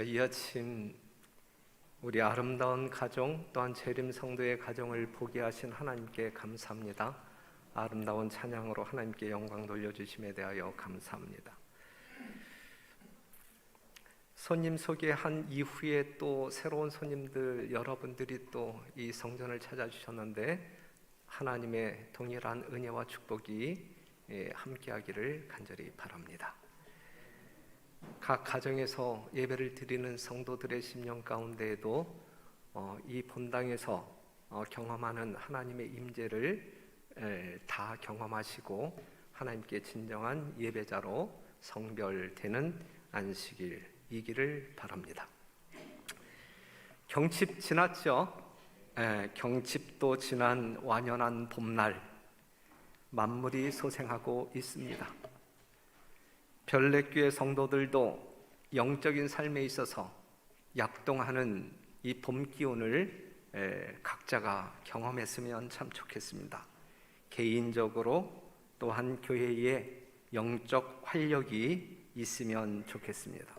이 아침 우리 아름다운 가정 또한 재림 성도의 가정을 보게 하신 하나님께 감사합니다. 아름다운 찬양으로 하나님께 영광 돌려주심에 대하여 감사합니다. 손님 소개한 이후에 또 새로운 손님들 여러분들이 또 이 성전을 찾아주셨는데 하나님의 동일한 은혜와 축복이 함께하기를 간절히 바랍니다. 각 가정에서 예배를 드리는 성도들의 심령 가운데에도 이 본당에서 경험하는 하나님의 임재를 다 경험하시고 하나님께 진정한 예배자로 성별되는 안식일이기를 바랍니다. 경칩 지났죠? 경칩도 지난 완연한 봄날 만물이 소생하고 있습니다. 별내교회 성도들도 영적인 삶에 있어서 약동하는 이 봄 기운을 각자가 경험했으면 참 좋겠습니다. 개인적으로 또한 교회의 영적 활력이 있으면 좋겠습니다.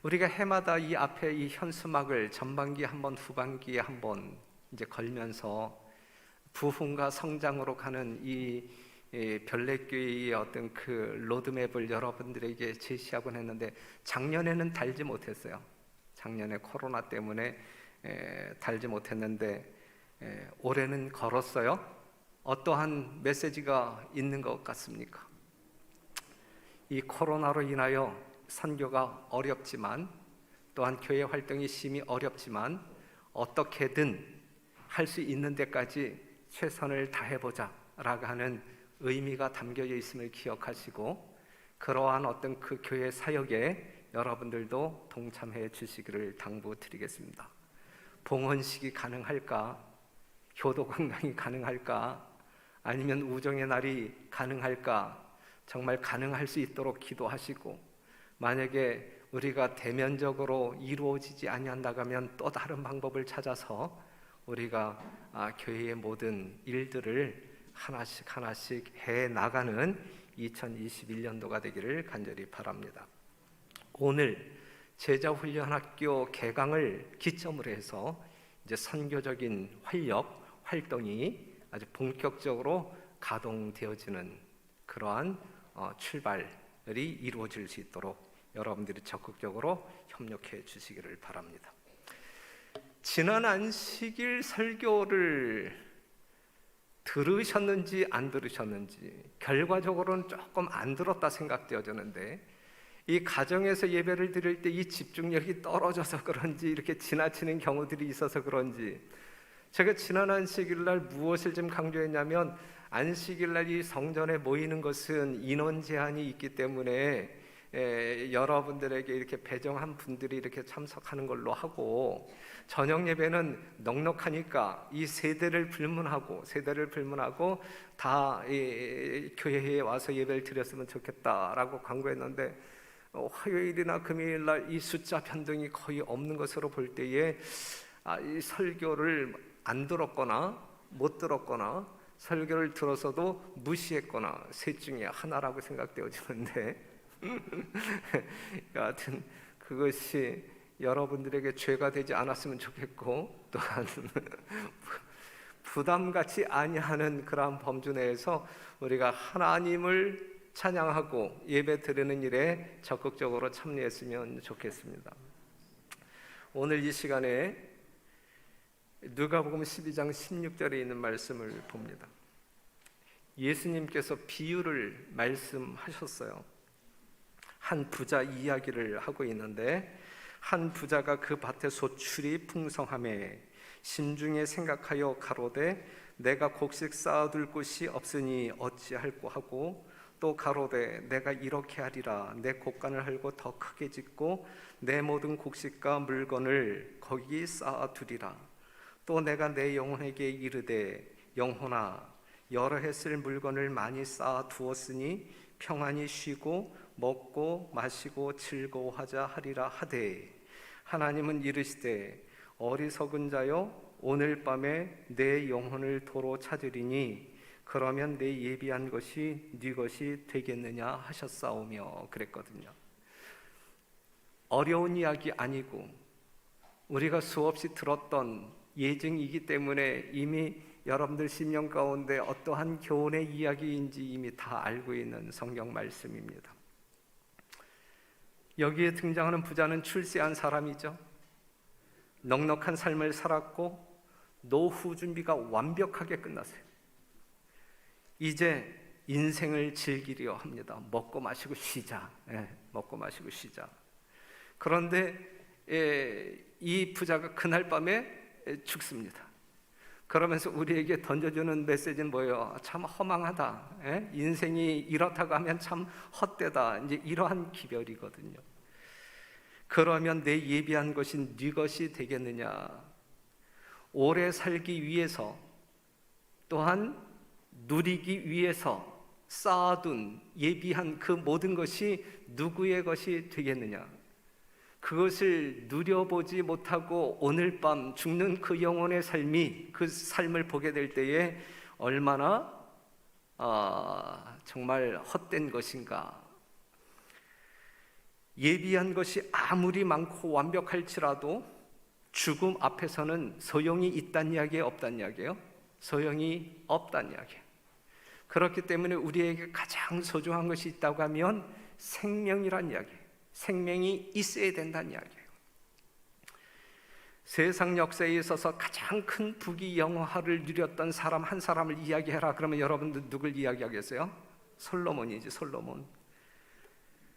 우리가 해마다 이 앞에 이 현수막을 전반기에 한번 후반기에 한번 이제 걸면서 부흥과 성장으로 가는 이 별내교회의 어떤 그 로드맵을 여러분들에게 제시하곤 했는데 작년에는 달지 못했어요. 작년에 코로나 때문에 달지 못했는데 올해는 걸었어요. 어떠한 메시지가 있는 것 같습니까? 이 코로나로 인하여 선교가 어렵지만 또한 교회 활동이 심히 어렵지만 어떻게든 할 수 있는 데까지 최선을 다해보자 라고 하는 의미가 담겨져 있음을 기억하시고 그러한 어떤 그 교회 사역에 여러분들도 동참해 주시기를 당부드리겠습니다. 봉헌식이 가능할까? 효도 관광이 가능할까? 아니면 우정의 날이 가능할까? 정말 가능할 수 있도록 기도하시고 만약에 우리가 대면적으로 이루어지지 아니한다면 또 다른 방법을 찾아서 우리가 교회의 모든 일들을 하나씩 해나가는 2021년도가 되기를 간절히 바랍니다. 오늘 제자훈련학교 개강을 기점으로 해서 이제 선교적인 활동이 아주 본격적으로 가동되어지는 그러한 출발이 이루어질 수 있도록 여러분들이 적극적으로 협력해 주시기를 바랍니다. 지난 안식일 설교를 들으셨는지 안 들으셨는지 결과적으로는 조금 안 들었다 생각되어지는데 이 가정에서 예배를 드릴 때 이 집중력이 떨어져서 그런지 이렇게 지나치는 경우들이 있어서 그런지 제가 지난 안식일날 무엇을 좀 강조했냐면 안식일날 이 성전에 모이는 것은 인원 제한이 있기 때문에 여러분들에게 이렇게 배정한 분들이 이렇게 참석하는 걸로 하고 저녁 예배는 넉넉하니까 이 세대를 불문하고 다 교회에 와서 예배를 드렸으면 좋겠다라고 강구했는데 화요일이나 금요일날 이 숫자 변동이 거의 없는 것으로 볼 때에 이 설교를 안 들었거나 못 들었거나 설교를 들어서도 무시했거나 셋 중에 하나라고 생각되어지는데 여하튼 그것이 여러분들에게 죄가 되지 않았으면 좋겠고 또한 부담같이 아니하는 그러한 범주 내에서 우리가 하나님을 찬양하고 예배 드리는 일에 적극적으로 참여했으면 좋겠습니다. 오늘 이 시간에 누가복음 12장 16절에 있는 말씀을 봅니다. 예수님께서 비유를 말씀하셨어요. 한 부자 이야기를 하고 있는데 한 부자가 그 밭에 소출이 풍성하매 심중에 생각하여 가로되 내가 곡식 쌓아둘 곳이 없으니 어찌할꼬 하고 또 가로되 내가 이렇게 하리라 내 곡간을 헐고 더 크게 짓고 내 모든 곡식과 물건을 거기 쌓아두리라 또 내가 내 영혼에게 이르되 영혼아 여러 해 쓸 물건을 많이 쌓아두었으니 평안히 쉬고 먹고 마시고 즐거워하자 하리라 하되 하나님은 이르시되 어리석은 자여 오늘 밤에 내 영혼을 도로 찾으리니 그러면 내 예비한 것이 네 것이 되겠느냐 하셨사오며 그랬거든요. 어려운 이야기 아니고 우리가 수없이 들었던 예증이기 때문에 이미 여러분들 심령 가운데 어떠한 교훈의 이야기인지 이미 다 알고 있는 성경 말씀입니다. 여기에 등장하는 부자는 출세한 사람이죠. 넉넉한 삶을 살았고 노후 준비가 완벽하게 끝났어요. 이제 인생을 즐기려 합니다. 먹고 마시고 쉬자. 먹고 마시고 쉬자. 그런데 이 부자가 그날 밤에 죽습니다. 그러면서 우리에게 던져주는 메시지는 뭐예요? 참 허망하다. 인생이 이렇다고 하면 참 헛되다. 이제 이러한 기별이거든요. 그러면 내 예비한 것이 네 것이 되겠느냐? 오래 살기 위해서 또한 누리기 위해서 쌓아둔 예비한 그 모든 것이 누구의 것이 되겠느냐? 그것을 누려보지 못하고 오늘 밤 죽는 그 영혼의 삶이 그 삶을 보게 될 때에 얼마나 정말 헛된 것인가. 예비한 것이 아무리 많고 완벽할지라도 죽음 앞에서는 소용이 있다는 이야기예요, 없다는 이야기예요? 소용이 없다는 이야기예요. 그렇기 때문에 우리에게 가장 소중한 것이 있다고 하면 생명이란 이야기예요. 생명이 있어야 된다는 이야기예요. 세상 역사에 있어서 가장 큰 부귀영화를 누렸던 사람 한 사람을 이야기해라. 그러면 여러분들 누굴 이야기하겠어요? 솔로몬이지, 솔로몬.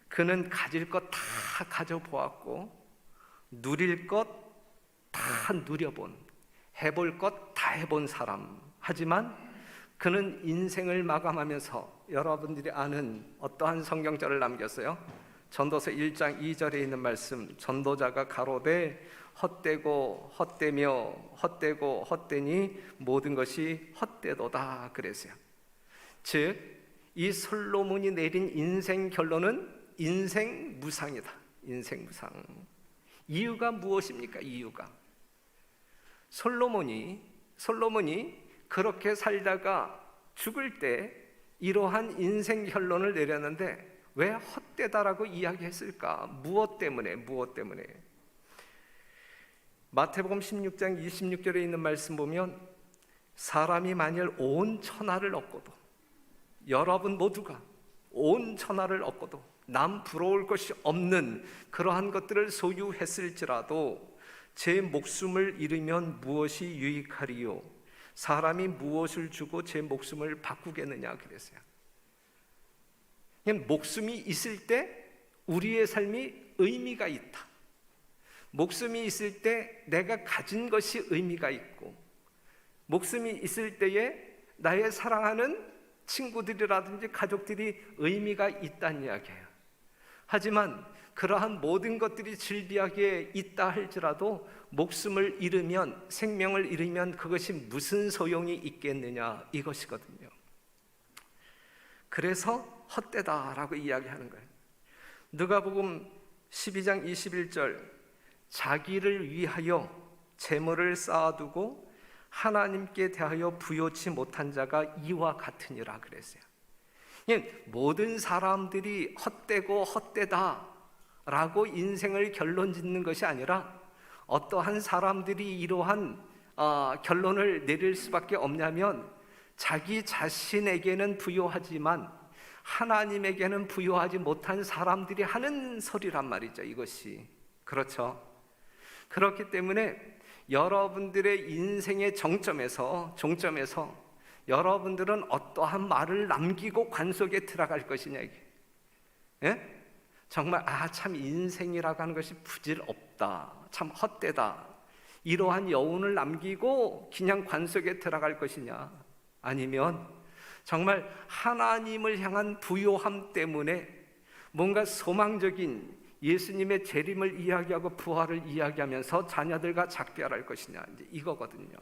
그는 가질 것 다 가져보았고 누릴 것 다 누려본, 해볼 것 다 해본 사람. 하지만 그는 인생을 마감하면서 여러분들이 아는 어떠한 성경절을 남겼어요? 전도서 1장 2절에 있는 말씀, 전도자가 가로되 헛되고 헛되며 헛되고 헛되니 모든 것이 헛되도다 그랬어요. 즉, 이 솔로몬이 내린 인생 결론은 인생 무상이다. 인생 무상. 이유가 무엇입니까? 이유가 솔로몬이 그렇게 살다가 죽을 때 이러한 인생 결론을 내렸는데 왜 헛되다라고 이야기했을까? 무엇 때문에? 마태복음 16장 26절에 있는 말씀 보면 사람이 만일 온 천하를 얻고도, 여러분 모두가 온 천하를 얻고도 남 부러울 것이 없는 그러한 것들을 소유했을지라도 제 목숨을 잃으면 무엇이 유익하리요? 사람이 무엇을 주고 제 목숨을 바꾸겠느냐 그랬어요. 목숨이 있을 때 우리의 삶이 의미가 있다. 목숨이 있을 때 내가 가진 것이 의미가 있고, 목숨이 있을 때에 나의 사랑하는 친구들이라든지 가족들이 의미가 있다는 이야기예요. 하지만 그러한 모든 것들이 즐비하게 있다 할지라도 목숨을 잃으면, 생명을 잃으면 그것이 무슨 소용이 있겠느냐, 이것이거든요. 그래서 헛되다라고 이야기하는 거예요. 누가복음 12장 21절, 자기를 위하여 재물을 쌓아두고 하나님께 대하여 부요치 못한 자가 이와 같으니라 그랬어요. 모든 사람들이 헛되고 헛되다라고 인생을 결론 짓는 것이 아니라 어떠한 사람들이 이러한 결론을 내릴 수밖에 없냐면 자기 자신에게는 부요하지만 하나님에게는 부요하지 못한 사람들이 하는 소리란 말이죠. 이것이 그렇죠. 그렇기 때문에 여러분들의 인생의 정점에서 여러분들은 어떠한 말을 남기고 관 속에 들어갈 것이냐 이게. 예? 정말 참 인생이라고 하는 것이 부질없다, 참 헛되다, 이러한 여운을 남기고 그냥 관 속에 들어갈 것이냐, 아니면 정말 하나님을 향한 부요함 때문에 뭔가 소망적인 예수님의 재림을 이야기하고 부활을 이야기하면서 자녀들과 작별할 것이냐, 이제 이거거든요.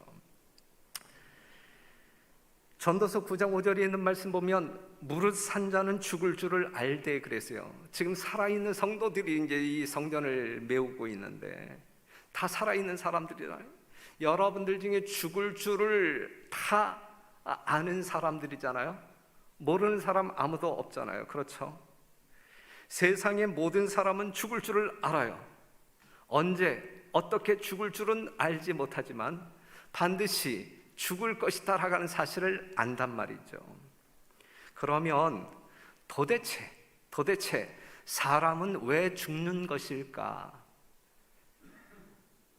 전도서 9장 5절에 있는 말씀 보면 무릇 산 자는 죽을 줄을 알되 그랬어요. 지금 살아있는 성도들이 이제 이 성전을 메우고 있는데 다 살아있는 사람들이잖아요. 여러분들 중에 죽을 줄을 다 아는 사람들이잖아요. 모르는 사람 아무도 없잖아요. 그렇죠? 세상의 모든 사람은 죽을 줄을 알아요. 언제 어떻게 죽을 줄은 알지 못하지만 반드시 죽을 것이다라는 사실을 안단 말이죠. 그러면 도대체 사람은 왜 죽는 것일까?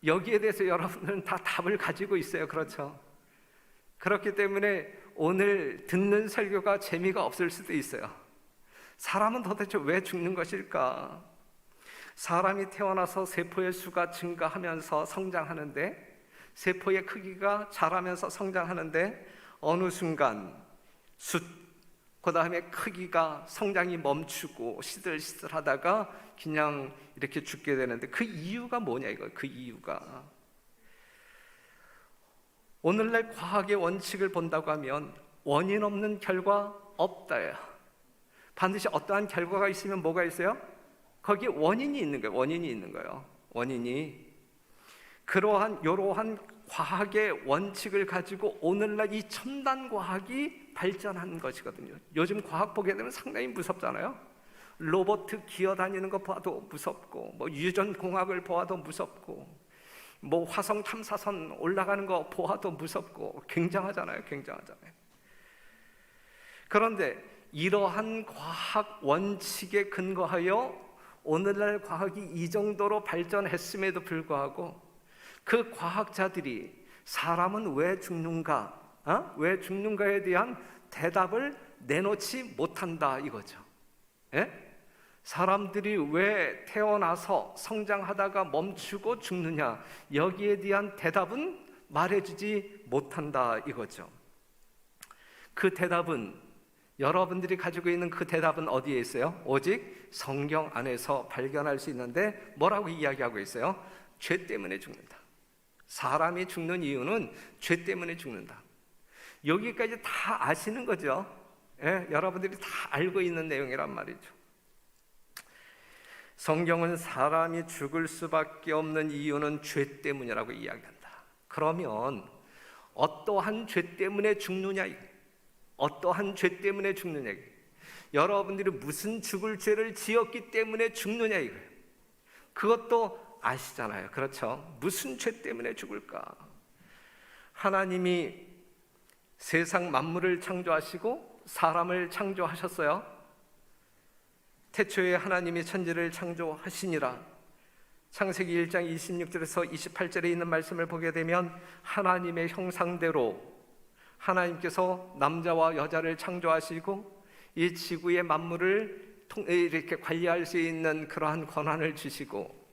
여기에 대해서 여러분들은 다 답을 가지고 있어요. 그렇죠? 그렇기 때문에 오늘 듣는 설교가 재미가 없을 수도 있어요. 사람은 도대체 왜 죽는 것일까? 사람이 태어나서 세포의 수가 증가하면서 성장하는데, 세포의 크기가 자라면서 성장하는데 어느 순간 그 다음에 크기가 성장이 멈추고 시들시들하다가 그냥 이렇게 죽게 되는데, 그 이유가 뭐냐 이거. 그 이유가 오늘날 과학의 원칙을 본다고 하면 원인 없는 결과 없다예요. 반드시 어떠한 결과가 있으면 뭐가 있어요? 거기에 원인이 있는 거예요. 원인이 있는 거예요. 원인이. 이러한 과학의 원칙을 가지고 오늘날 이 첨단 과학이 발전한 것이거든요. 요즘 과학 보게 되면 상당히 무섭잖아요. 로봇 기어다니는 거 봐도 무섭고, 유전공학을 보아도 무섭고, 화성 탐사선 올라가는 거 보아도 무섭고, 굉장하잖아요. 그런데 이러한 과학 원칙에 근거하여 오늘날 과학이 이 정도로 발전했음에도 불구하고 그 과학자들이 사람은 왜 죽는가? 왜 죽는가에 대한 대답을 내놓지 못한다 이거죠. 예? 사람들이 왜 태어나서 성장하다가 멈추고 죽느냐, 여기에 대한 대답은 말해주지 못한다 이거죠. 그 대답은, 여러분들이 가지고 있는 그 대답은 어디에 있어요? 오직 성경 안에서 발견할 수 있는데 뭐라고 이야기하고 있어요? 죄 때문에 죽는다. 사람이 죽는 이유는 죄 때문에 죽는다. 여기까지 다 아시는 거죠? 예? 여러분들이 다 알고 있는 내용이란 말이죠. 성경은 사람이 죽을 수밖에 없는 이유는 죄 때문이라고 이야기한다. 그러면 어떠한 죄 때문에 죽느냐? 어떠한 죄 때문에 죽느냐? 여러분들이 무슨 죽을 죄를 지었기 때문에 죽느냐 이거예요. 그것도 아시잖아요. 그렇죠? 무슨 죄 때문에 죽을까? 하나님이 세상 만물을 창조하시고 사람을 창조하셨어요. 태초에 하나님이 천지를 창조하시니라. 창세기 1장 26절에서 28절에 있는 말씀을 보게 되면 하나님의 형상대로 하나님께서 남자와 여자를 창조하시고 이 지구의 만물을 이렇게 관리할 수 있는 그러한 권한을 주시고,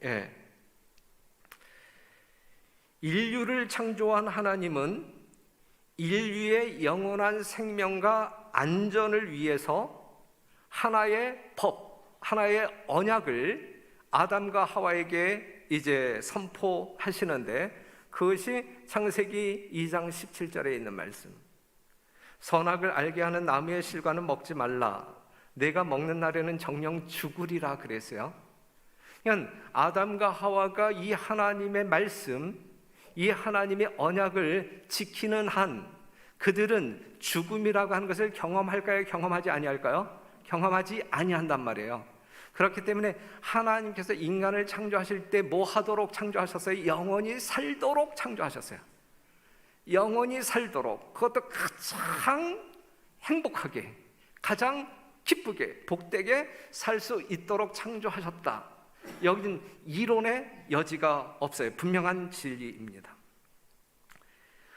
인류를 창조한 하나님은 인류의 영원한 생명과 안전을 위해서 하나의 법, 하나의 언약을 아담과 하와에게 이제 선포하시는데, 그것이 창세기 2장 17절에 있는 말씀. 선악을 알게 하는 나무의 실과는 먹지 말라. 내가 먹는 날에는 정녕 죽으리라 그랬어요. 그러니까 아담과 하와가 이 하나님의 말씀, 이 하나님의 언약을 지키는 한 그들은 죽음이라고 하는 것을 경험할까요? 경험하지 아니할까요? 경험하지 아니한단 말이에요. 그렇기 때문에 하나님께서 인간을 창조하실 때 뭐 하도록 창조하셨어요? 영원히 살도록 창조하셨어요. 영원히 살도록, 그것도 가장 행복하게, 가장 기쁘게, 복되게 살 수 있도록 창조하셨다. 여기는 이론의 여지가 없어요. 분명한 진리입니다.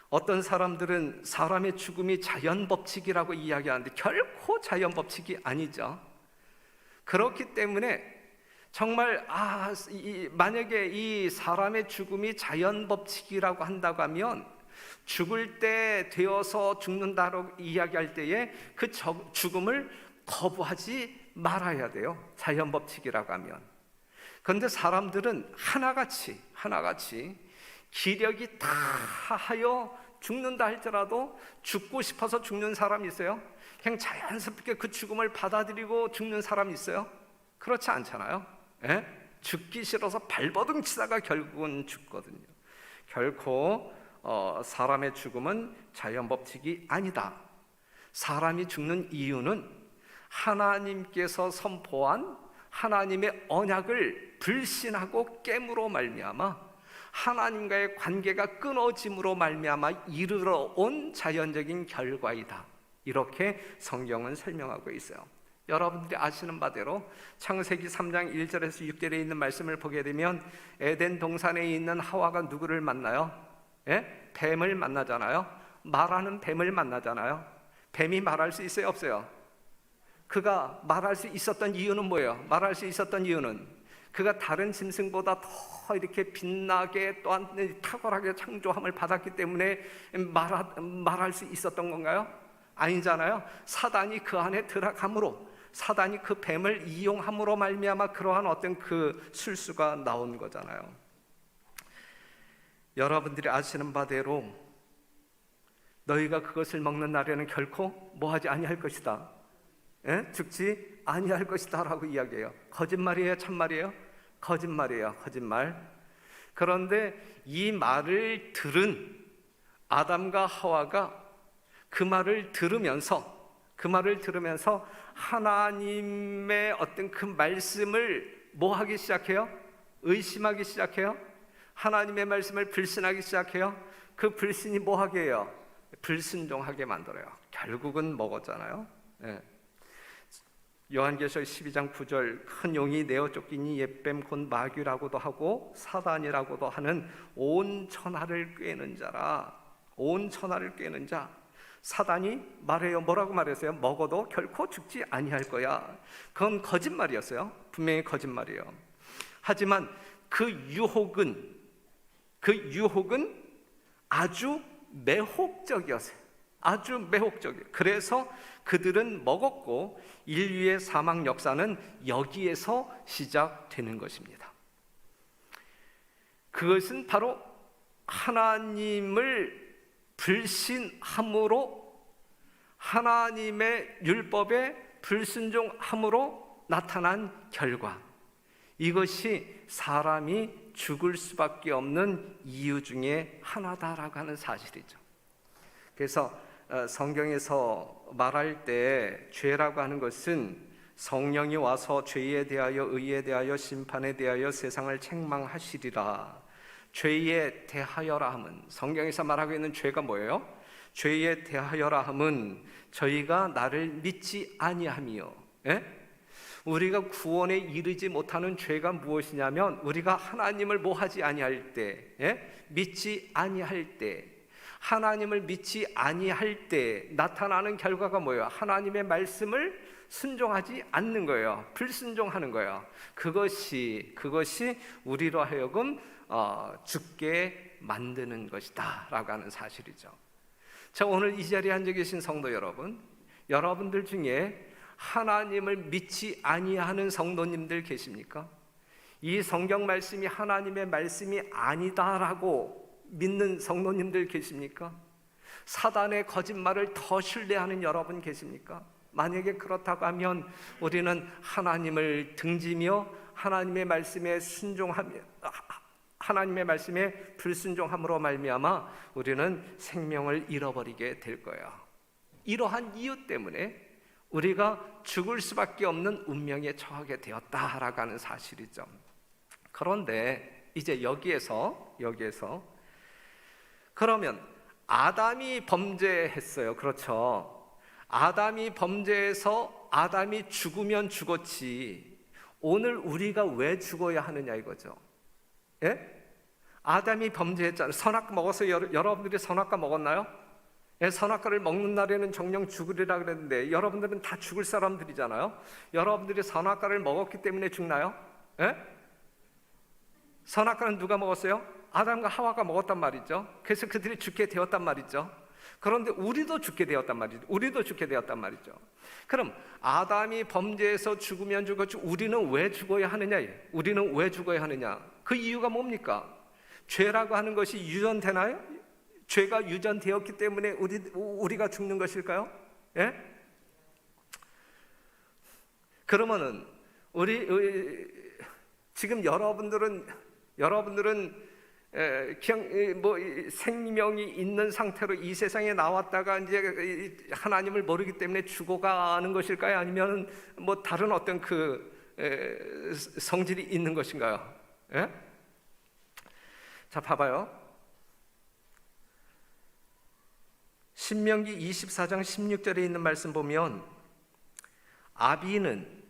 어떤 사람들은 사람의 죽음이 자연법칙이라고 이야기하는데 결코 자연법칙이 아니죠. 그렇기 때문에 정말 만약에 이 사람의 죽음이 자연법칙이라고 한다고 하면 죽을 때 되어서 죽는다고 이야기할 때에 그 죽음을 거부하지 말아야 돼요. 자연법칙이라고 하면. 그런데 사람들은 하나같이 기력이 다하여 죽는다 할지라도 죽고 싶어서 죽는 사람이 있어요? 그냥 자연스럽게 그 죽음을 받아들이고 죽는 사람이 있어요? 그렇지 않잖아요. 죽기 싫어서 발버둥 치다가 결국은 죽거든요. 결코 사람의 죽음은 자연법칙이 아니다. 사람이 죽는 이유는 하나님께서 선포한 하나님의 언약을 불신하고 깨므로 말미암아 하나님과의 관계가 끊어짐으로 말미암아 이르러 온 자연적인 결과이다. 이렇게 성경은 설명하고 있어요. 여러분들이 아시는 바대로 창세기 3장 1절에서 6절에 있는 말씀을 보게 되면 에덴 동산에 있는 하와가 누구를 만나요? 예? 뱀을 만나잖아요. 말하는 뱀을 만나잖아요. 뱀이 말할 수 있어요, 없어요? 그가 말할 수 있었던 이유는 뭐예요? 말할 수 있었던 이유는 그가 다른 짐승보다 더 이렇게 빛나게 또한 탁월하게 창조함을 받았기 때문에 말할 수 있었던 건가요? 아니잖아요. 사단이 그 안에 들어감으로, 사단이 그 뱀을 이용함으로 말미암아 그러한 어떤 그 술수가 나온 거잖아요. 여러분들이 아시는 바대로 너희가 그것을 먹는 날에는 결코 뭐하지 아니할 것이다. 예? 죽지 아니할 것이다 라고 이야기해요. 거짓말이에요? 참말이에요? 거짓말이에요. 거짓말. 그런데 이 말을 들은 아담과 하와가 그 말을 들으면서 하나님의 어떤 그 말씀을 뭐 하기 시작해요? 의심하기 시작해요. 하나님의 말씀을 불신하기 시작해요. 그 불신이 뭐 하게 해요? 불순종하게 만들어요. 결국은 먹었잖아요. 예. 요한계시록 12장 9절 큰 용이 내어 쫓기니 옛뱀 곧 마귀라고도 하고 사단이라고도 하는 온 천하를 꿰는 자라. 온 천하를 꿰는 자. 사단이 말해요. 뭐라고 말했어요? 먹어도 결코 죽지 아니할 거야. 그건 거짓말이었어요. 분명히 거짓말이에요. 하지만 그 유혹은 아주 매혹적이었어요. 아주 매혹적이에요. 그래서 그들은 먹었고 인류의 사망 역사는 여기에서 시작되는 것입니다. 그것은 바로 하나님을 불신함으로, 하나님의 율법에 불순종함으로 나타난 결과, 이것이 사람이 죽을 수밖에 없는 이유 중에 하나다라고 하는 사실이죠. 그래서 성경에서 말할 때 죄라고 하는 것은 성령이 와서 죄에 대하여 의에 대하여 심판에 대하여 세상을 책망하시리라. 죄에 대하여라 함은, 성경에서 말하고 있는 죄가 뭐예요? 죄에 대하여라 함은 저희가 나를 믿지 아니함이요. 예? 우리가 구원에 이르지 못하는 죄가 무엇이냐면 우리가 하나님을 뭐하지 아니할 때, 예? 믿지 아니할 때, 하나님을 믿지 아니할 때 나타나는 결과가 뭐예요? 하나님의 말씀을 순종하지 않는 거예요. 불순종하는 거예요. 그것이 우리로 하여금 죽게 만드는 것이다 라고 하는 사실이죠. 자, 오늘 이 자리에 앉아 계신 성도 여러분, 여러분들 중에 하나님을 믿지 아니하는 성도님들 계십니까? 이 성경 말씀이 하나님의 말씀이 아니다라고 믿는 성도님들 계십니까? 사단의 거짓말을 더 신뢰하는 여러분 계십니까? 만약에 그렇다고 하면 우리는 하나님을 등지며 하나님의 말씀에 순종하며, 하나님의 말씀에 불순종함으로 말미암아 우리는 생명을 잃어버리게 될 거예요. 이러한 이유 때문에 우리가 죽을 수밖에 없는 운명에 처하게 되었다라고 하는 사실이죠. 그런데 이제 여기에서 그러면 아담이 범죄했어요. 그렇죠. 아담이 범죄해서 아담이 죽으면 죽었지 오늘 우리가 왜 죽어야 하느냐 이거죠. 예? 아담이 범죄했잖아요. 선악과 먹어서 여러분들이 선악과 먹었나요? 예, 선악과를 먹는 날에는 정령 죽으리라 그랬는데 여러분들은 다 죽을 사람들이잖아요. 여러분들이 선악과를 먹었기 때문에 죽나요? 예? 선악과는 누가 먹었어요? 아담과 하와가 먹었단 말이죠. 그래서 그들이 죽게 되었단 말이죠. 그런데 우리도 죽게 되었단 말이죠. 그럼 아담이 범죄해서 죽으면 죽었지 우리는 왜 죽어야 하느냐? 우리는 왜 죽어야 하느냐? 그 이유가 뭡니까? 죄라고 하는 것이 유전되나요? 죄가 유전되었기 때문에 우리가 죽는 것일까요? 예? 그러면은 우리 지금 여러분들은 그냥 뭐 생명이 있는 상태로 이 세상에 나왔다가 이제 하나님을 모르기 때문에 죽어가는 것일까요? 아니면 뭐 다른 어떤 그 성질이 있는 것인가요? 예? 자, 봐봐요. 신명기 24장 16절에 있는 말씀 보면 아비는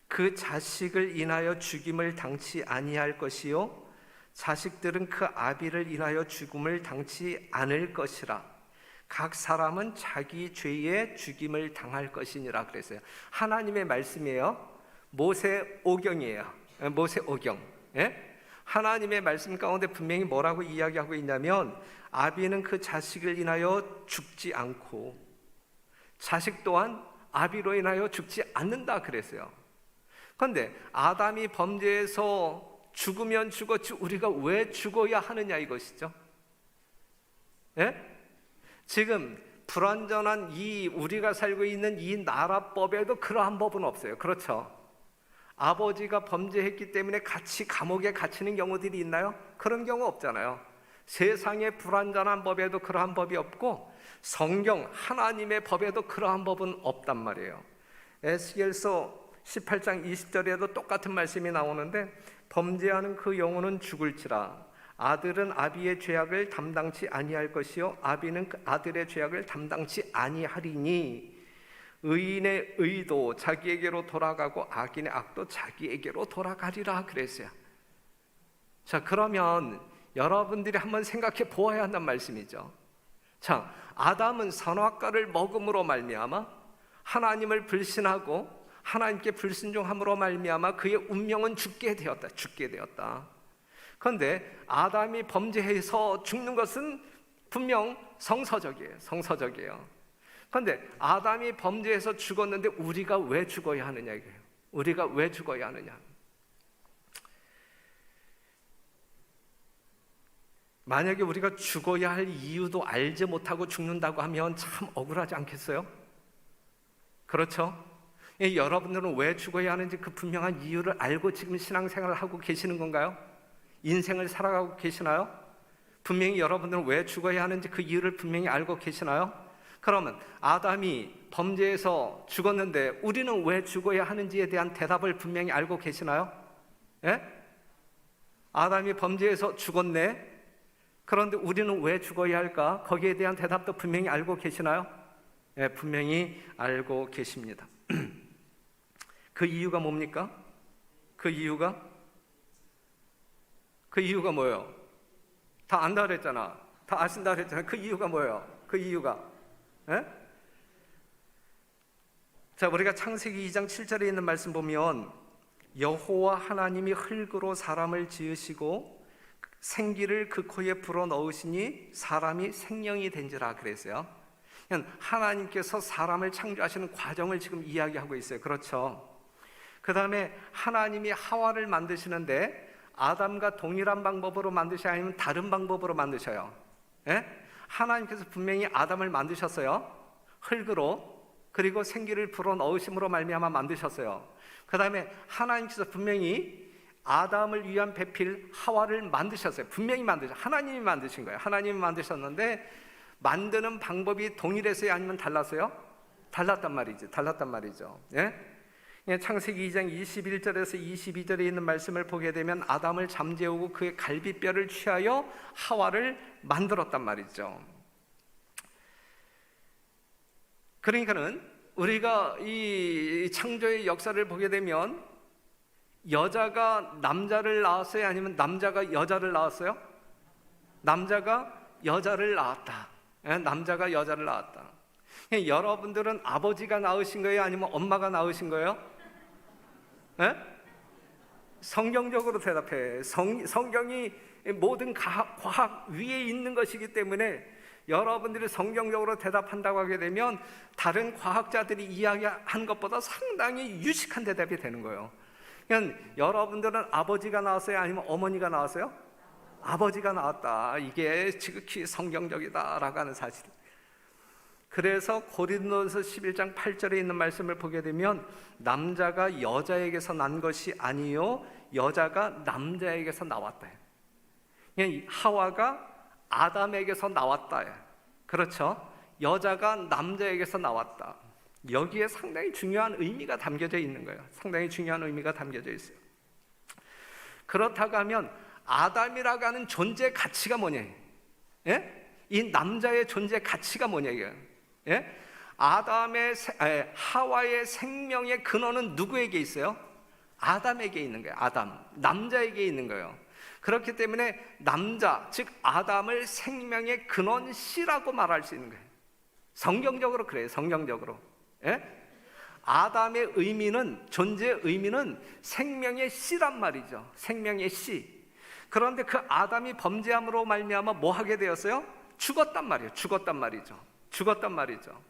그 자식을 인하여 죽임을 당치 아니할 것이요 자식들은 그 아비를 인하여 죽음을 당치 않을 것이라. 각 사람은 자기 죄에 죽임을 당할 것이니라 그랬어요. 하나님의 말씀이에요. 모세오경이에요. 모세오경. 예? 하나님의 말씀 가운데 분명히 뭐라고 이야기하고 있냐면 아비는 그 자식을 인하여 죽지 않고 자식 또한 아비로 인하여 죽지 않는다 그랬어요. 그런데 아담이 범죄해서 죽으면 죽었지 우리가 왜 죽어야 하느냐 이것이죠. 예? 지금 불완전한 이 우리가 살고 있는 이 나라법에도 그러한 법은 없어요. 그렇죠? 아버지가 범죄했기 때문에 같이 감옥에 갇히는 경우들이 있나요? 그런 경우 없잖아요. 세상의 불완전한 법에도 그러한 법이 없고 성경 하나님의 법에도 그러한 법은 없단 말이에요. 에스겔서 18장 20절에도 똑같은 말씀이 나오는데 범죄하는 그 영혼은 죽을지라. 아들은 아비의 죄악을 담당치 아니할 것이요 아비는 아들의 죄악을 담당치 아니하리니 의인의 의도 자기에게로 돌아가고 악인의 악도 자기에게로 돌아가리라 그랬어요. 자, 그러면 여러분들이 한번 생각해 보아야 한다는 말씀이죠. 자, 아담은 선악과를 먹음으로 말미암아 하나님을 불신하고 하나님께 불순종함으로 말미암아 그의 운명은 죽게 되었다. 그런데 아담이 범죄해서 죽는 것은 분명 성서적이에요. 그런데 아담이 범죄해서 죽었는데 우리가 왜 죽어야 하느냐 이거예요. 우리가 왜 죽어야 하느냐. 만약에 우리가 죽어야 할 이유도 알지 못하고 죽는다고 하면 참 억울하지 않겠어요? 그렇죠? 여러분들은 왜 죽어야 하는지 그 분명한 이유를 알고 지금 신앙생활을 하고 계시는 건가요? 인생을 살아가고 계시나요? 분명히 여러분들은 왜 죽어야 하는지 그 이유를 분명히 알고 계시나요? 그러면 아담이 범죄해서 죽었는데 우리는 왜 죽어야 하는지에 대한 대답을 분명히 알고 계시나요? 예? 아담이 범죄해서 죽었네. 그런데 우리는 왜 죽어야 할까? 거기에 대한 대답도 분명히 알고 계시나요? 예, 분명히 알고 계십니다. 그 이유가 뭡니까? 그 이유가 뭐예요? 다 안다 그랬잖아. 다 아신다 그랬잖아. 그 이유가 뭐예요? 그 이유가 예? 자, 우리가 창세기 2장 7절에 있는 말씀 보면 여호와 하나님이 흙으로 사람을 지으시고 생기를 그 코에 불어넣으시니 사람이 생명이 된지라 그랬어요. 하나님께서 사람을 창조하시는 과정을 지금 이야기하고 있어요. 그렇죠? 그 다음에 하나님이 하와를 만드시는데 아담과 동일한 방법으로 만드셔야 아니면 다른 방법으로 만드셔요. 예? 하나님께서 분명히 아담을 만드셨어요. 흙으로. 그리고 생기를 불어넣으심으로 말미암아 만드셨어요. 그 다음에 하나님께서 분명히 아담을 위한 배필 하와를 만드셨어요. 분명히 하나님이 만드신 거예요. 하나님이 만드셨는데 만드는 방법이 동일했어요? 아니면 달랐어요? 달랐단 말이죠. 예? 창세기 2장 21절에서 22절에 있는 말씀을 보게 되면 아담을 잠재우고 그의 갈비뼈를 취하여 하와를 만들었단 말이죠. 그러니까는 우리가 이 창조의 역사를 보게 되면 여자가 남자를 낳았어요? 아니면 남자가 여자를 낳았어요? 남자가 여자를 낳았다. 남자가 여자를 낳았다. 여러분들은 아버지가 낳으신 거예요? 아니면 엄마가 낳으신 거예요? 에? 성경적으로 대답해. 성경이 모든 과학 위에 있는 것이기 때문에 여러분들이 성경적으로 대답한다고 하게 되면 다른 과학자들이 이야기한 것보다 상당히 유식한 대답이 되는 거예요. 그러니까 여러분들은 아버지가 나왔어요? 아니면 어머니가 나왔어요? 아버지가 나왔다. 이게 지극히 성경적이다라고 하는 사실. 그래서 고린도서 11장 8절에 있는 말씀을 보게 되면 남자가 여자에게서 난 것이 아니요 여자가 남자에게서 나왔다. 하와가 아담에게서 나왔다. 그렇죠? 여자가 남자에게서 나왔다. 여기에 상당히 중요한 의미가 담겨져 있는 거예요. 상당히 중요한 의미가 담겨져 있어요. 그렇다고 하면 아담이라고 하는 존재 가치가 뭐냐? 예? 이 남자의 존재 가치가 뭐냐 이거예요. 예? 하와의 생명의 근원은 누구에게 있어요? 아담에게 있는 거예요. 아담, 남자에게 있는 거예요. 그렇기 때문에 남자, 즉 아담을 생명의 근원 씨라고 말할 수 있는 거예요. 성경적으로 그래요. 성경적으로. 예? 아담의 의미는, 존재의 의미는 생명의 씨란 말이죠. 생명의 씨. 그런데 그 아담이 범죄함으로 말미암아 뭐 하게 되었어요? 죽었단 말이에요. 죽었단 말이죠. 죽었단 말이죠.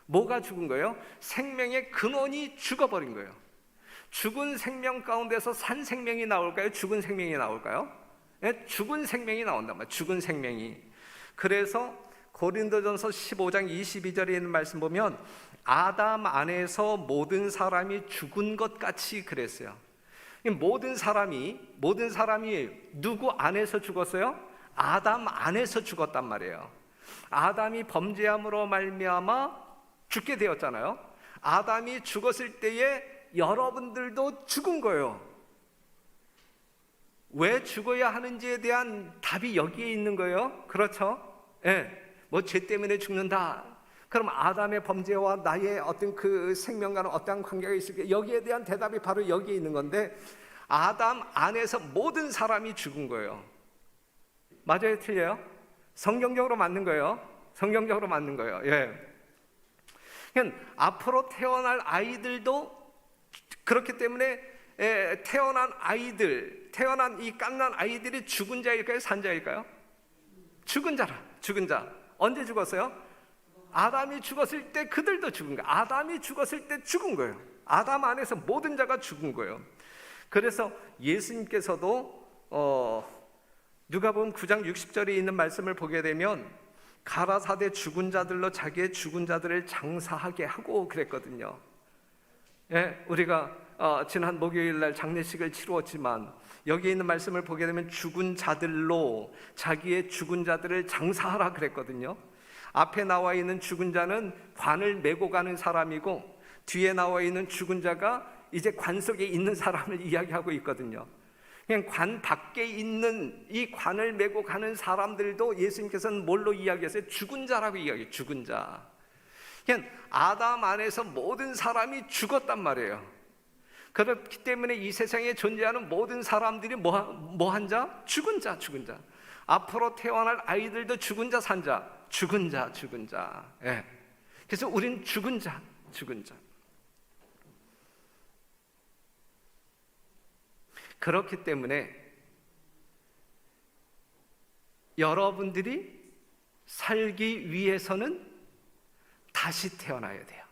뭐가 죽은 거예요? 생명의 근원이 죽어버린 거예요. 죽은 생명 가운데서 산 생명이 나올까요? 죽은 생명이 나올까요? 네? 죽은 생명이 나온단 말이에요. 죽은 생명이. 그래서 고린도전서 15장 22절에 있는 말씀 보면 아담 안에서 모든 사람이 죽은 것 같이 그랬어요. 모든 사람이 누구 안에서 죽었어요? 아담 안에서 죽었단 말이에요. 아담이 범죄함으로 말미암아 죽게 되었잖아요. 아담이 죽었을 때에 여러분들도 죽은 거예요. 왜 죽어야 하는지에 대한 답이 여기에 있는 거예요. 그렇죠? 예. 뭐 죄 때문에 죽는다. 그럼 아담의 범죄와 나의 어떤 그 생명과는 어떠한 관계가 있을까? 여기에 대한 대답이 바로 여기에 있는 건데 아담 안에서 모든 사람이 죽은 거예요. 맞아요? 틀려요? 성경적으로 맞는 거예요. 성경적으로 맞는 거예요. 예. 그러니까 앞으로 태어날 아이들도 그렇기 때문에 태어난 이 갓난 아이들이 죽은 자일까요? 산 자일까요? 죽은 자라. 죽은 자. 언제 죽었어요? 아담이 죽었을 때 그들도 죽은 거예요. 아담이 죽었을 때 죽은 거예요. 아담 안에서 모든 자가 죽은 거예요. 그래서 예수님께서도 누가복음 9장 60절에 있는 말씀을 보게 되면 가라사대 죽은 자들로 자기의 죽은 자들을 장사하게 하고 그랬거든요. 예, 우리가 지난 목요일 날 장례식을 치루었지만 여기 있는 말씀을 보게 되면 죽은 자들로 자기의 죽은 자들을 장사하라 그랬거든요. 앞에 나와 있는 죽은 자는 관을 메고 가는 사람이고 뒤에 나와 있는 죽은 자가 이제 관 속에 있는 사람을 이야기하고 있거든요. 그냥 관 밖에 있는 이 관을 메고 가는 사람들도 예수님께서는 뭘로 이야기했어요? 죽은 자라고 이야기해요. 죽은 자. 그냥 아담 안에서 모든 사람이 죽었단 말이에요. 그렇기 때문에 이 세상에 존재하는 모든 사람들이 뭐한 자? 죽은 자, 죽은 자. 앞으로 태어날 아이들도 죽은 자, 산 자, 죽은 자, 죽은 자. 예. 그래서 우린 죽은 자, 죽은 자. 그렇기 때문에 여러분들이 살기 위해서는 다시 태어나야 돼요.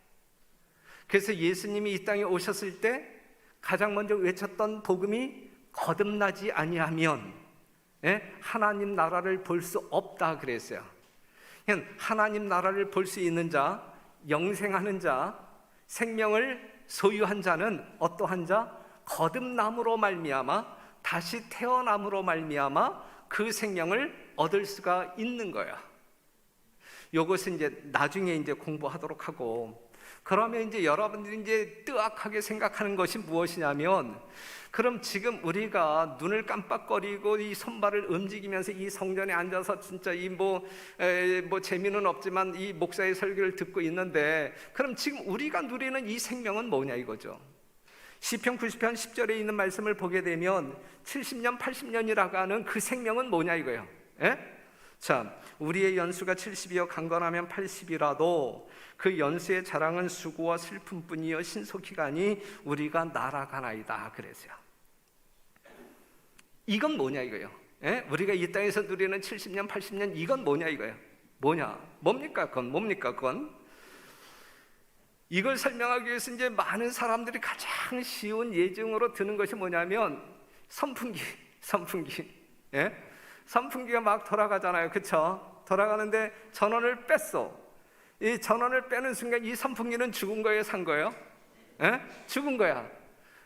그래서 예수님이 이 땅에 오셨을 때 가장 먼저 외쳤던 복음이 거듭나지 아니하면 하나님 나라를 볼 수 없다 그랬어요. 하나님 나라를 볼 수 있는 자, 영생하는 자, 생명을 소유한 자는 어떠한 자? 거듭남으로 말미암아 다시 태어남으로 말미암아 그 생명을 얻을 수가 있는 거야. 요것은 이제 나중에 이제 공부하도록 하고, 그러면 이제 여러분들이 이제 뜨악하게 생각하는 것이 무엇이냐면, 그럼 지금 우리가 눈을 깜빡거리고 이 손발을 움직이면서 이 성전에 앉아서 진짜 이 뭐 재미는 없지만 이 목사의 설교를 듣고 있는데, 그럼 지금 우리가 누리는 이 생명은 뭐냐 이거죠. 시편 90편 10절에 있는 말씀을 보게 되면 70년 80년이라고 하는 그 생명은 뭐냐 이거예요. 자, 우리의 연수가 70이여 강건하면 80이라도 그 연수의 자랑은 수고와 슬픔뿐이여 신속히가니 우리가 날아가나이다 그랬어요. 이건 뭐냐 이거예요. 우리가 이 땅에서 누리는 70년 80년 이건 뭐냐 이거예요. 뭡니까 그건? 이걸 설명하기 위해서 이제 많은 사람들이 가장 쉬운 예증으로 드는 것이 뭐냐면 선풍기. 선풍기가 막 돌아가잖아요. 그렇죠? 돌아가는데 전원을 뺐어. 이 전원을 빼는 순간 이 선풍기는 죽은 거예요, 산 거예요? 죽은 거야.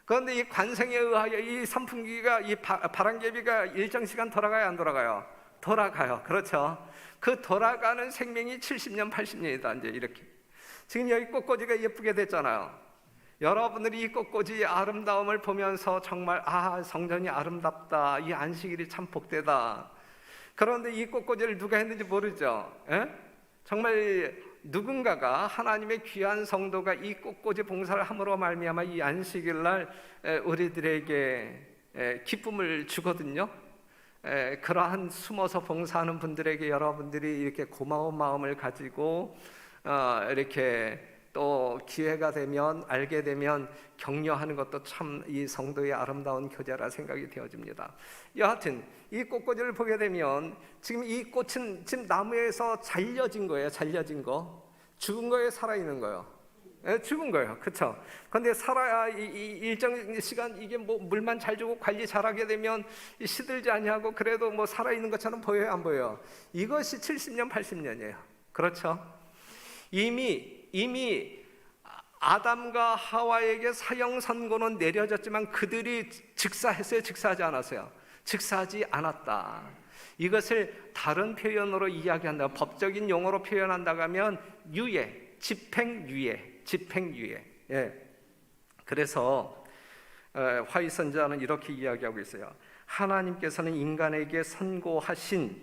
그런데 이 관성에 의하여 이 선풍기가 이 바람개비가 일정 시간 돌아가요, 안 돌아가요? 돌아가요. 그렇죠? 그 돌아가는 생명이 70년, 80년이다. 이제 이렇게. 지금 여기 꽃꽂이가 예쁘게 됐잖아요. 여러분들이 이 꽃꽂이의 아름다움을 보면서 정말 성전이 아름답다, 이 안식일이 참 복되다. 그런데 이 꽃꽂이를 누가 했는지 모르죠. 정말 누군가가, 하나님의 귀한 성도가 이 꽃꽂이 봉사를 함으로 말미암아 이 안식일날 우리들에게 기쁨을 주거든요. 그러한 숨어서 봉사하는 분들에게 여러분들이 이렇게 고마운 마음을 가지고 이렇게 또 기회가 되면, 알게 되면 격려하는 것도 참 이 성도의 아름다운 교제라 생각이 되어집니다. 여하튼 이 꽃꽂이를 보게 되면 지금 이 꽃은 지금 나무에서 잘려진 거예요. 잘려진 거. 죽은 거예요, 살아있는 거예요? 죽은 거예요. 그렇죠? 그런데 살아야 이 일정 시간 이게 뭐 물만 잘 주고 관리 잘하게 되면 시들지 아니하고 그래도 뭐 살아있는 것처럼 보여요, 안 보여요? 이것이 70년, 80년이에요. 그렇죠? 이미 아담과 하와에게 사형 선고는 내려졌지만 그들이 즉사했어요? 즉사하지 않았어요? 즉사하지 않았다. 이것을 다른 표현으로 이야기한다, 법적인 용어로 표현한다고 하면 유예, 집행유예. 그래서 화이 선지자는 이렇게 이야기하고 있어요. 하나님께서는 인간에게 선고하신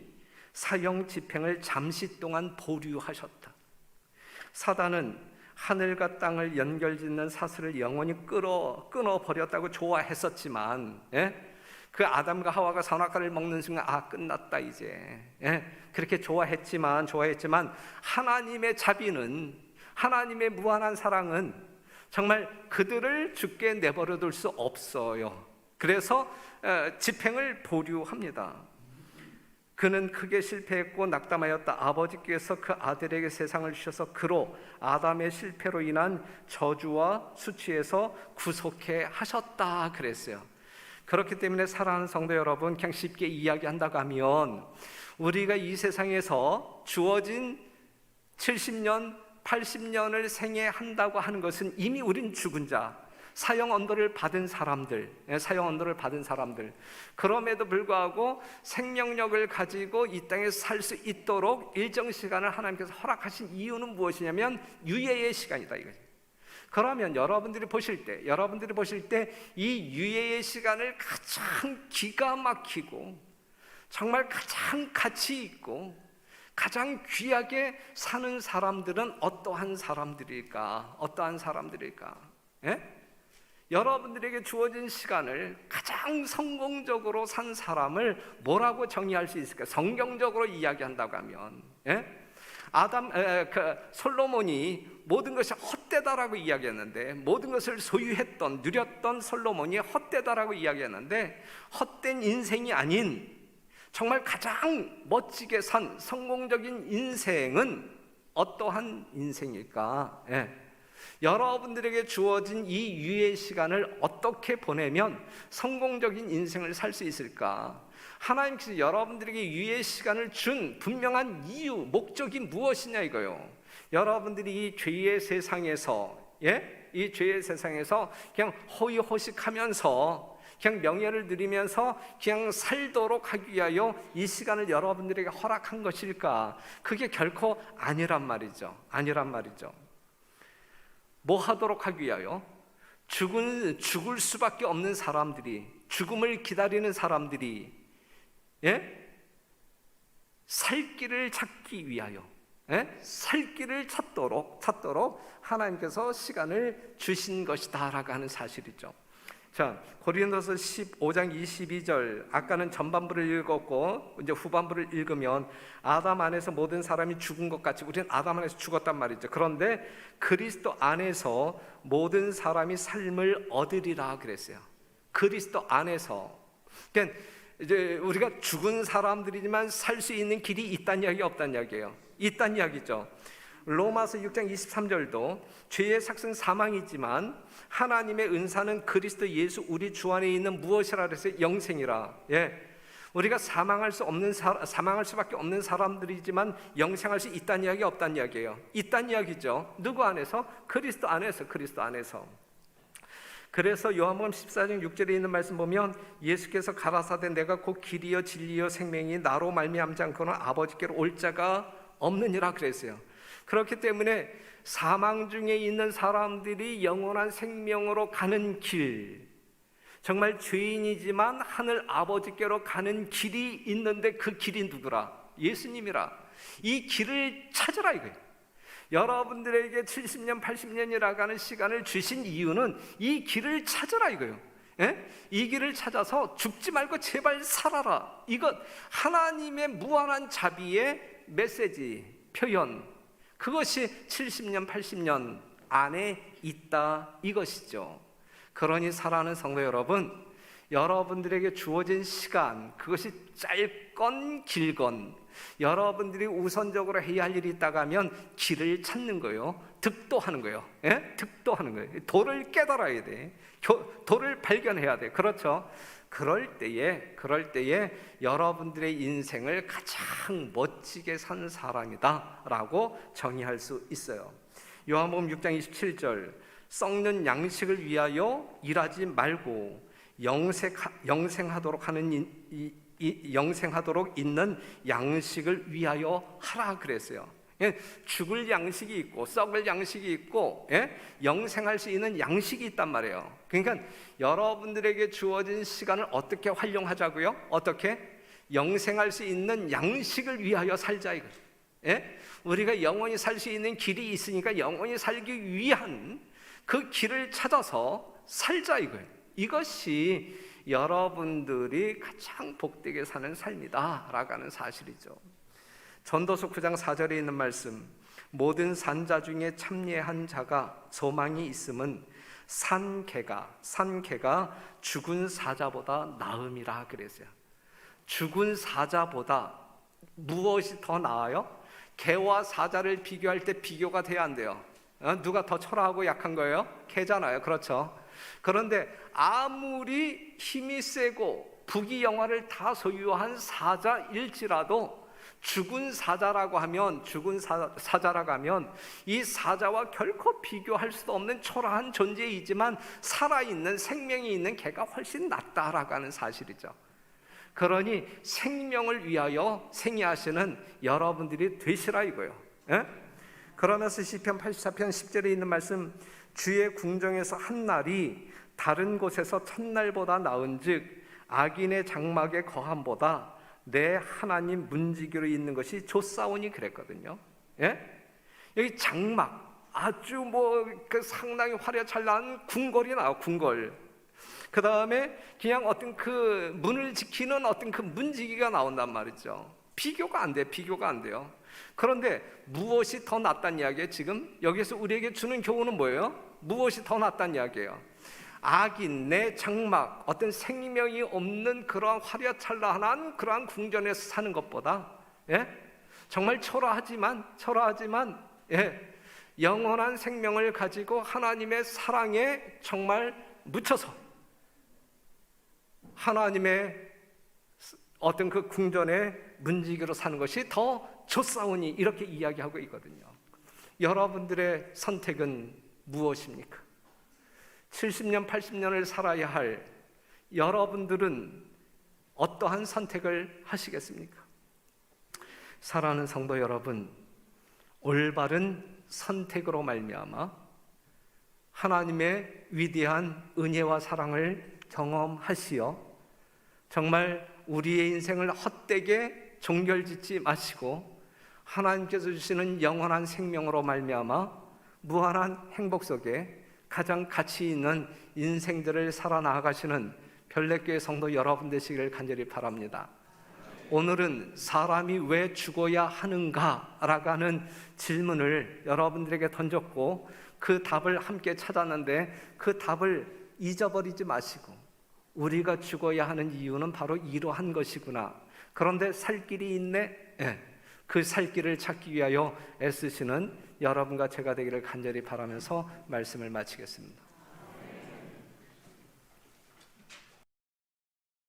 사형 집행을 잠시 동안 보류하셨다. 사단은 하늘과 땅을 연결짓는 사슬을 영원히 끊어버렸다고 좋아했었지만, 그 아담과 하와가 선악과를 먹는 순간 끝났다 이제, 그렇게 좋아했지만 하나님의 자비는, 하나님의 무한한 사랑은 정말 그들을 죽게 내버려 둘 수 없어요. 그래서 집행을 보류합니다. 그는 크게 실패했고 낙담하였다. 아버지께서 그 아들에게 세상을 주셔서 그로 아담의 실패로 인한 저주와 수치에서 구속해 하셨다 그랬어요. 그렇기 때문에 사랑하는 성도 여러분, 그냥 쉽게 이야기한다고 하면 우리가 이 세상에서 주어진 70년, 80년을 생애한다고 하는 것은 이미 우린 죽은 자, 사형 언도를 받은 사람들, 그럼에도 불구하고 생명력을 가지고 이 땅에 살 수 있도록 일정 시간을 하나님께서 허락하신 이유는 무엇이냐면 유예의 시간이다 이거죠. 그러면 여러분들이 보실 때 이 유예의 시간을 가장 기가 막히고 정말 가장 가치 있고 가장 귀하게 사는 사람들은 어떠한 사람들일까? 여러분들에게 주어진 시간을 가장 성공적으로 산 사람을 뭐라고 정의할 수 있을까? 성경적으로 이야기한다고 하면, 솔로몬이 모든 것이 헛되다라고 이야기했는데, 모든 것을 소유했던, 누렸던 솔로몬이 헛되다라고 이야기했는데, 헛된 인생이 아닌 정말 가장 멋지게 산 성공적인 인생은 어떠한 인생일까? 여러분들에게 주어진 이 유예 시간을 어떻게 보내면 성공적인 인생을 살 수 있을까? 하나님께서 여러분들에게 유예 시간을 준 분명한 이유, 목적이 무엇이냐 이거요. 여러분들이 이 죄의 세상에서 그냥 호의호식하면서 그냥 명예를 누리면서 그냥 살도록 하기 위하여 이 시간을 여러분들에게 허락한 것일까? 그게 결코 아니란 말이죠. 뭐 하도록 하기 위하여? 죽을 수밖에 없는 사람들이, 죽음을 기다리는 사람들이 살 길을 찾기 위하여, 살 길을 찾도록 하나님께서 시간을 주신 것이다라고 하는 사실이죠. 자, 고린도서 15장 22절, 아까는 전반부를 읽었고 이제 후반부를 읽으면 아담 안에서 모든 사람이 죽은 것 같이 우리는 아담 안에서 죽었단 말이죠. 그런데 그리스도 안에서 모든 사람이 삶을 얻으리라 그랬어요. 그리스도 안에서. 그러니까 이제 우리가 죽은 사람들이지만 살 수 있는 길이 있다는 이야기, 없다는 이야기예요. 있다는 이야기죠. 로마서 6장 23절도 죄의 삭은 사망이지만 하나님의 은사는 그리스도 예수 우리 주 안에 있는 무엇이라 그랬어요? 영생이라. 우리가 사망할 수밖에 없는 사람들이지만 영생할 수 있다는 이야기, 없다는 이야기예요. 있다는 이야기죠. 누구 안에서? 그리스도 안에서. 그래서 요한복음 14장 6절에 있는 말씀 보면 예수께서 가라사대 내가 곧 길이요 진리요 생명이 나로 말미암지 않고는 아버지께로 올 자가 없느니라 그랬어요. 그렇기 때문에 사망 중에 있는 사람들이 영원한 생명으로 가는 길, 정말 죄인이지만 하늘 아버지께로 가는 길이 있는데 그 길이 누구라? 예수님이라. 이 길을 찾으라 이거예요. 여러분들에게 70년 80년이라고 하는 시간을 주신 이유는 이 길을 찾으라 이거예요. 예? 이 길을 찾아서 죽지 말고 제발 살아라. 이것 하나님의 무한한 자비의 메시지, 표현, 그것이 70년 80년 안에 있다 이것이죠. 그러니 사랑하는 성도 여러분, 여러분들에게 주어진 시간, 그것이 짧건 길건 여러분들이 우선적으로 해야 할 일이 있다고 하면 길을 찾는 거예요. 득도하는 거예요. 예? 득도하는 거예요. 도를 깨달아야 돼. 도를 발견해야 돼. 그렇죠? 그럴 때에 여러분들의 인생을 가장 멋지게 산 사람이다 라고 정의할 수 있어요. 요한복음 6장 27절, 썩는 양식을 위하여 일하지 말고 영생하도록 있는 양식을 위하여 하라 그랬어요. 죽을 양식이 있고 썩을 양식이 있고 영생할 수 있는 양식이 있단 말이에요. 그러니까 여러분들에게 주어진 시간을 어떻게 활용하자고요? 어떻게? 영생할 수 있는 양식을 위하여 살자 이거예요. 우리가 영원히 살 수 있는 길이 있으니까 영원히 살기 위한 그 길을 찾아서 살자 이거예요. 이것이 여러분들이 가장 복되게 사는 삶이다 라고 하는 사실이죠. 전도서 9장 4절에 있는 말씀, 모든 산자 중에 참여한 자가 소망이 있음은 산개가 죽은 사자보다 나음이라 그랬어요. 죽은 사자보다 무엇이 더 나아요? 개와 사자를 비교할 때 비교가 돼야 안 돼요. 누가 더 초라하고 약한 거예요? 개잖아요. 그렇죠? 그런데 아무리 힘이 세고 부귀영화를 다 소유한 사자일지라도 죽은 사자라고 하면 이 사자와 결코 비교할 수도 없는 초라한 존재이지만 살아있는 생명이 있는 개가 훨씬 낫다라고 하는 사실이죠. 그러니 생명을 위하여 생애하시는 여러분들이 되시라 이거예요. 그러면서 시편 84편 10절에 있는 말씀, 주의 궁정에서 한 날이 다른 곳에서 첫날보다 나은즉 악인의 장막의 거함보다 내 하나님 문지기로 있는 것이 좋사오니 그랬거든요. 여기 장막, 아주 그 상당히 화려찬란한 궁궐이 나와. 궁궐. 그 다음에 그냥 어떤 그 문을 지키는 어떤 그 문지기가 나온단 말이죠. 비교가 안 돼요. 그런데 무엇이 더 낫다는 이야기예요? 지금 여기서 우리에게 주는 교훈은 뭐예요? 무엇이 더 낫다는 이야기예요? 악인, 내 장막, 어떤 생명이 없는 그러한 화려찬란한 그러한 궁전에서 사는 것보다 정말 초라하지만 영원한 생명을 가지고 하나님의 사랑에 정말 묻혀서 하나님의 어떤 그 궁전의 문지기로 사는 것이 더 좋사오니 이렇게 이야기하고 있거든요. 여러분들의 선택은 무엇입니까? 70년, 80년을 살아야 할 여러분들은 어떠한 선택을 하시겠습니까? 사랑하는 성도 여러분, 올바른 선택으로 말미암아 하나님의 위대한 은혜와 사랑을 경험하시어 정말 우리의 인생을 헛되게 종결짓지 마시고 하나님께서 주시는 영원한 생명으로 말미암아 무한한 행복 속에 가장 가치 있는 인생들을 살아나가시는 별내교회 성도 여러분 되시기를 간절히 바랍니다. 오늘은 사람이 왜 죽어야 하는가라고 하는 질문을 여러분들에게 던졌고 그 답을 함께 찾았는데 그 답을 잊어버리지 마시고 우리가 죽어야 하는 이유는 바로 이러한 것이구나. 그런데 살 길이 있네. 그 살 길을 찾기 위하여 애쓰시는 여러분과 제가 되기를 간절히 바라면서 말씀을 마치겠습니다.